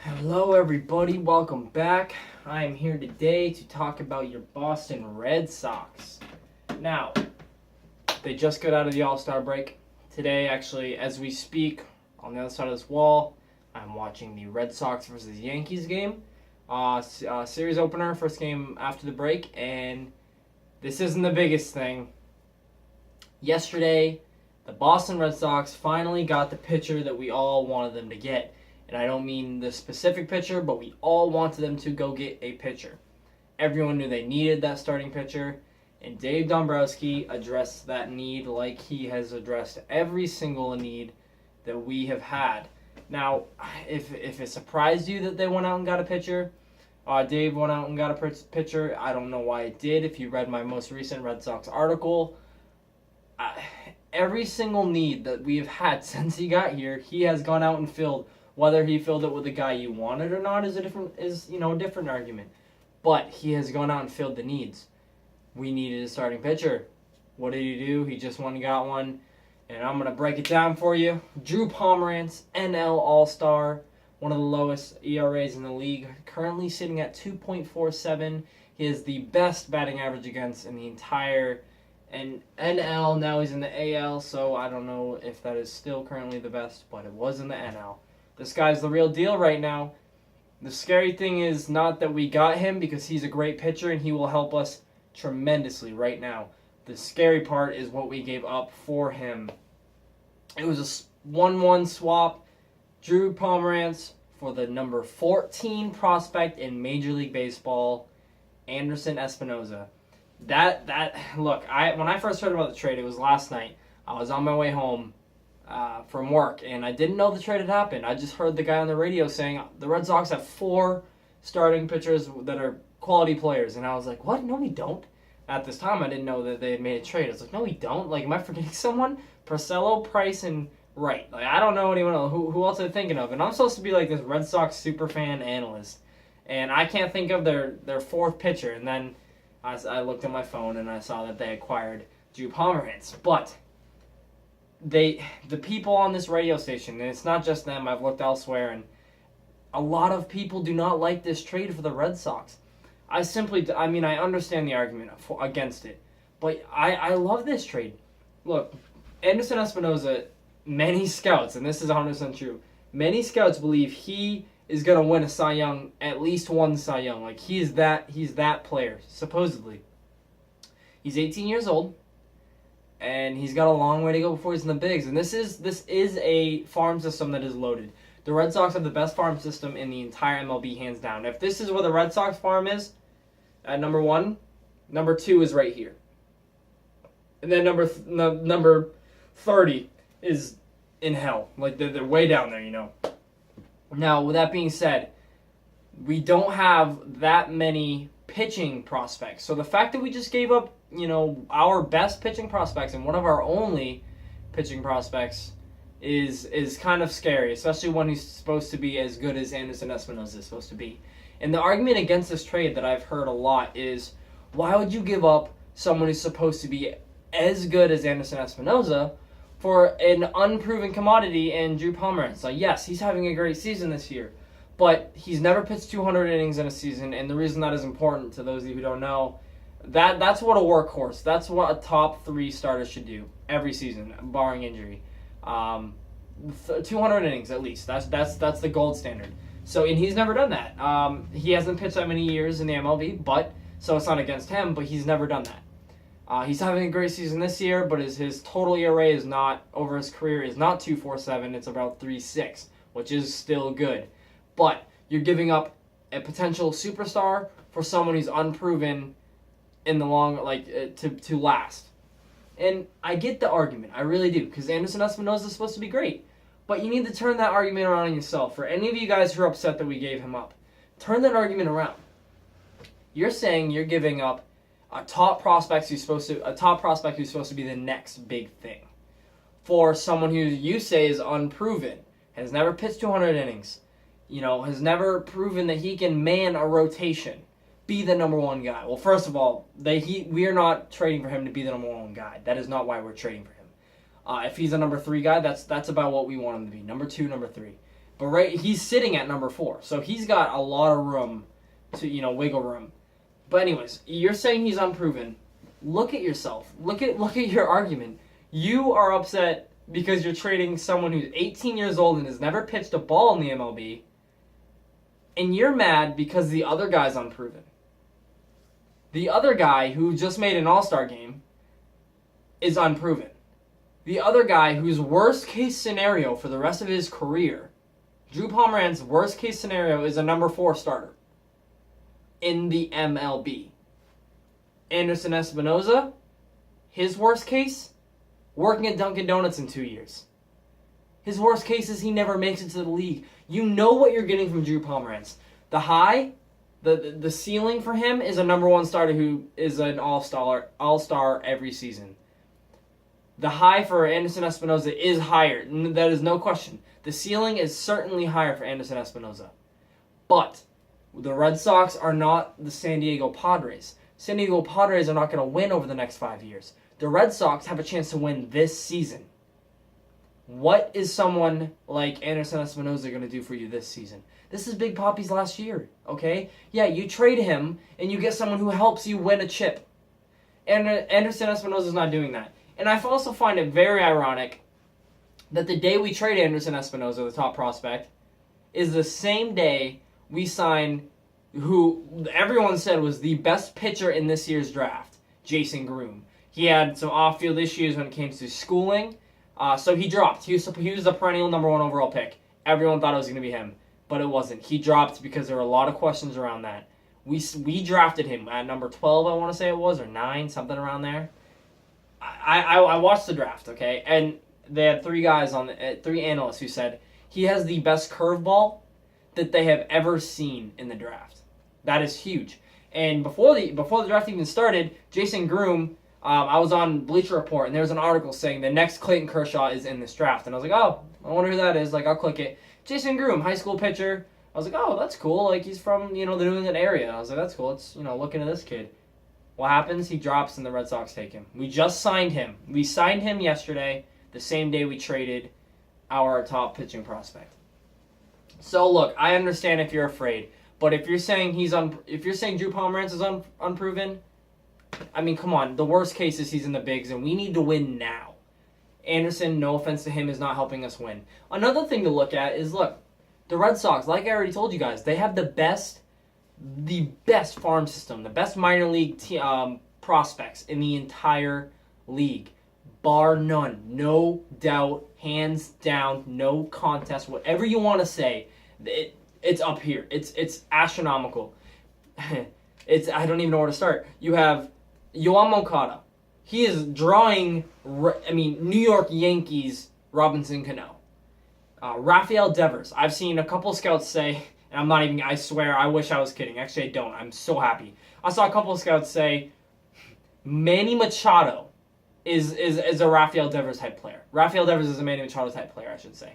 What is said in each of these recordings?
Hello, everybody. Welcome back. I am here today to talk about your Boston Red Sox. Now, they just got out of the All-Star break. Today, actually, as we speak, on the other side of this wall, I'm watching the Red Sox versus Yankees game. Series opener, first game after the break, and this isn't the biggest thing. Yesterday, the Boston Red Sox finally got the pitcher that we all wanted them to get. And I don't mean the specific pitcher, but we all wanted them to go get a pitcher. Everyone knew they needed that starting pitcher, and Dave Dombrowski addressed that need like he has addressed every single need that we have had. Now, if it surprised you that they went out and got a pitcher, Dave went out and got a pitcher, I don't know why it did. If you read my most recent Red Sox article, every single need that we have had since he got here, he has gone out and filled. Whether he filled it with the guy you wanted or not is a different argument. But he has gone out and filled the needs. We needed a starting pitcher. What did he do? He just went and got one. And I'm going to break it down for you. Drew Pomeranz, NL All-Star, one of the lowest ERAs in the league, currently sitting at 2.47. He has the best batting average against in the entire NL. Now he's in the AL, so I don't know if that is still currently the best, but it was in the NL. This guy's the real deal right now. The scary thing is not that we got him, because he's a great pitcher and he will help us tremendously right now. The scary part is what we gave up for him. It was a 1-1 swap. Drew Pomeranz for the number 14 prospect in Major League Baseball, Anderson Espinoza. Look, when I first heard about the trade, it was last night. I was on my way home from work, and I didn't know the trade had happened. I just heard the guy on the radio saying the Red Sox have 4 starting pitchers that are quality players, and I was like, what? No, we don't. At this time, I didn't know that they had made a trade. I was like, no, we don't. Like, am I forgetting someone? Porcello, Price, and Wright. Like, I don't know anyone else. Who else am I thinking of? And I'm supposed to be like this Red Sox superfan analyst, and I can't think of their 4th pitcher. And then I looked at my phone and I saw that they acquired Drew Pomeranz, but the people on this radio station, and it's not just them, I've looked elsewhere, and a lot of people do not like this trade for the Red Sox. I understand the argument against it, but I love this trade. Look, Anderson Espinoza, many scouts, and this is 100% true, many scouts believe he is going to win a Cy Young, at least one Cy Young. Like, he's that player, supposedly. He's 18 years old. And he's got a long way to go before he's in the bigs. And this is a farm system that is loaded. The Red Sox have the best farm system in the entire MLB, hands down. If this is where the Red Sox farm is, at number 1, number 2 is right here. And then number 30 is in hell. Like, they're way down there, you know. Now, with that being said, we don't have that many pitching prospects. So the fact that we just gave up, our best pitching prospects and one of our only pitching prospects is kind of scary, especially when he's supposed to be as good as Anderson Espinoza is supposed to be. And the argument against this trade that I've heard a lot is, why would you give up someone who's supposed to be as good as Anderson Espinoza for an unproven commodity in Drew Pomeranz? Like, yes, he's having a great season this year, but he's never pitched 200 innings in a season, and the reason that is important to those of you who don't know, that's what a workhorse, that's what a top 3 starter should do every season, barring injury. 200 innings at least. That's the gold standard. So, and he's never done that. He hasn't pitched that many years in the MLB, so it's not against him, but he's never done that. He's having a great season this year, but his total ERA is not, over his career, is not 2.47, it's about 3.6, which is still good. But you're giving up a potential superstar for someone who's unproven in the long, to last. And I get the argument, I really do, because Anderson Espinoza is supposed to be great. But you need to turn that argument around on yourself. For any of you guys who are upset that we gave him up, turn that argument around. You're saying you're giving up a top prospect who's supposed to be the next big thing for someone who you say is unproven, has never pitched 200 innings, has never proven that he can man a rotation, be the number 1 guy. Well, first of all, we are not trading for him to be the number 1 guy. That is not why we're trading for him. If he's a number 3 guy, that's about what we want him to be. Number 2, number 3. But he's sitting at number 4, so he's got a lot of room to wiggle room. But anyways, you're saying he's unproven. Look at yourself. Look at your argument. You are upset because you're trading someone who's 18 years old and has never pitched a ball in the MLB, and you're mad because the other guy's unproven. The other guy who just made an All-Star game is unproven. The other guy whose worst case scenario for the rest of his career, Drew Pomeranz's worst case scenario is a number 4 starter in the MLB. Anderson Espinoza, his worst case, working at Dunkin' Donuts in 2 years. His worst case is he never makes it to the league. You know what you're getting from Drew Pomeranz. The high, the ceiling for him is a number 1 starter who is an all-star every season. The high for Anderson Espinoza is higher. That is no question. The ceiling is certainly higher for Anderson Espinoza. But the Red Sox are not the San Diego Padres. San Diego Padres are not going to win over the next 5 years. The Red Sox have a chance to win this season. What is someone like Anderson Espinoza going to do for you this season? This is Big Papi's last year, okay? Yeah, you trade him and you get someone who helps you win a chip. And Anderson Espinoza is not doing that. And I also find it very ironic that the day we trade Anderson Espinoza, the top prospect, is the same day we sign who everyone said was the best pitcher in this year's draft, Jason Groom. He had some off-field issues when it came to schooling, so he dropped. He was a perennial number 1 overall pick. Everyone thought it was going to be him, but it wasn't. He dropped because there were a lot of questions around that. We drafted him at number 12, I want to say it was, or 9, something around there. I watched the draft, okay, and they had 3 analysts who said he has the best curveball that they have ever seen in the draft. That is huge. And before the draft even started, Jason Groom, I was on Bleacher Report, and there was an article saying the next Clayton Kershaw is in this draft. And I was like, oh, I wonder who that is. Like, I'll click it. Jason Groom, high school pitcher. I was like, oh, that's cool. Like, he's from, the New England area. I was like, that's cool. Let's, look into this kid. What happens? He drops, and the Red Sox take him. We just signed him. We signed him yesterday, the same day we traded our top pitching prospect. So, look, I understand if you're afraid. But if you're saying Drew Pomeranz is unproven, I mean, come on. The worst case is he's in the bigs, and we need to win now. Anderson, no offense to him, is not helping us win. Another thing to look at is, look, the Red Sox, like I already told you guys, they have the best farm system, the best minor league prospects in the entire league. Bar none. No doubt. Hands down. No contest. Whatever you want to say, it's up here. It's astronomical. I don't even know where to start. You have Yoan Moncada. He is drawing, New York Yankees Robinson Cano. Rafael Devers. I've seen a couple scouts say, and I swear, I wish I was kidding. Actually, I don't. I'm so happy. I saw a couple of scouts say Manny Machado is a Rafael Devers type player. Rafael Devers is a Manny Machado type player, I should say.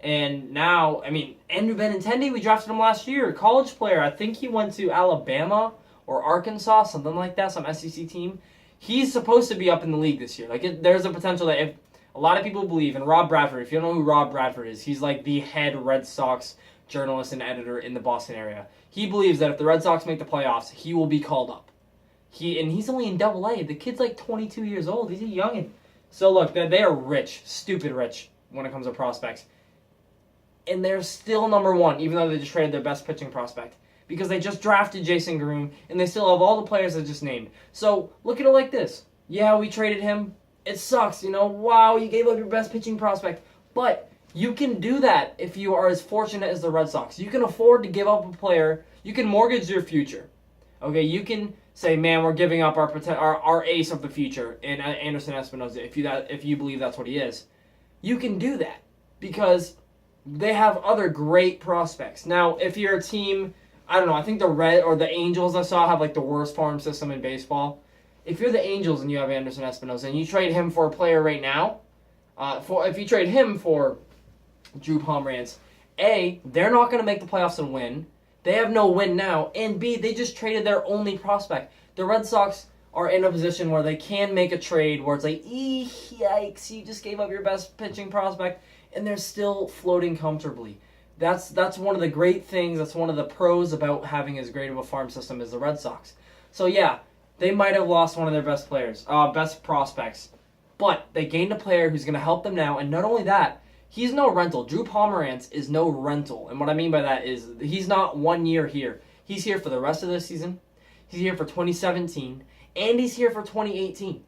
And now, Andrew Benintendi, we drafted him last year, college player. I think he went to Alabama or Arkansas, something like that, some SEC team. He's supposed to be up in the league this year. There's a potential that if a lot of people believe, and Rob Bradford, if you don't know who Rob Bradford is, he's like the head Red Sox journalist and editor in the Boston area. He believes that if the Red Sox make the playoffs, he will be called up. He's only in Double-A. The kid's like 22 years old. He's a youngin'. So look, they are rich, stupid rich when it comes to prospects. And they're still number 1, even though they just traded their best pitching prospect. Because they just drafted Jason Groom, and they still have all the players I just named. So, look at it like this. Yeah, we traded him. It sucks, Wow, you gave up your best pitching prospect. But you can do that if you are as fortunate as the Red Sox. You can afford to give up a player. You can mortgage your future. Okay, you can say, man, we're giving up our ace of the future in Anderson Espinoza, if you believe that's what he is. You can do that because they have other great prospects. Now, if you're a team, I don't know, I think the Angels I saw have like the worst farm system in baseball. If you're the Angels and you have Anderson Espinoza and you trade him for a player right now, if you trade him for Drew Pomeranz, A, they're not going to make the playoffs and win. They have no win now. And B, they just traded their only prospect. The Red Sox are in a position where they can make a trade where it's like, yikes, you just gave up your best pitching prospect, and they're still floating comfortably. That's one of the great things. That's one of the pros about having as great of a farm system as the Red Sox. So yeah, they might have lost one of their best players, best prospects, but they gained a player who's going to help them now. And not only that, he's no rental. Drew Pomeranz is no rental. And what I mean by that is he's not 1 year here. He's here for the rest of the season. He's here for 2017. And he's here for 2018.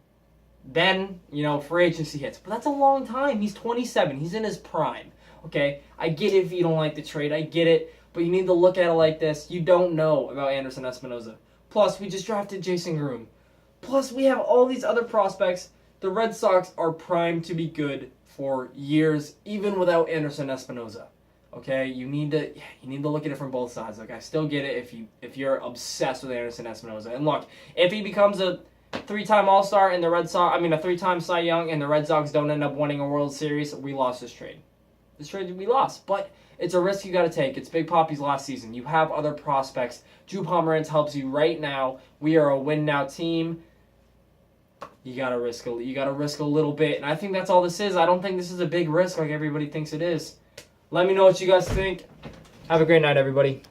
Then, free agency hits. But that's a long time. He's 27. He's in his prime. Okay? I get it if you don't like the trade. I get it. But you need to look at it like this. You don't know about Anderson Espinoza. Plus, we just drafted Jason Groom. Plus, we have all these other prospects. The Red Sox are primed to be good for years, even without Anderson Espinoza. Okay, you need to look at it from both sides. Like, I still get it if you're obsessed with Anderson Espinoza. And look, if he becomes a 3-time All-Star and the Red Sox, a 3-time Cy Young, and the Red Sox don't end up winning a World Series, we lost this trade. This trade we lost, but it's a risk you got to take. It's Big Poppy's last season. You have other prospects. Drew Pomeranz helps you right now. We are a win now team. You gotta risk a little bit, and I think that's all this is. I don't think this is a big risk like everybody thinks it is. Let me know what you guys think. Have a great night, everybody.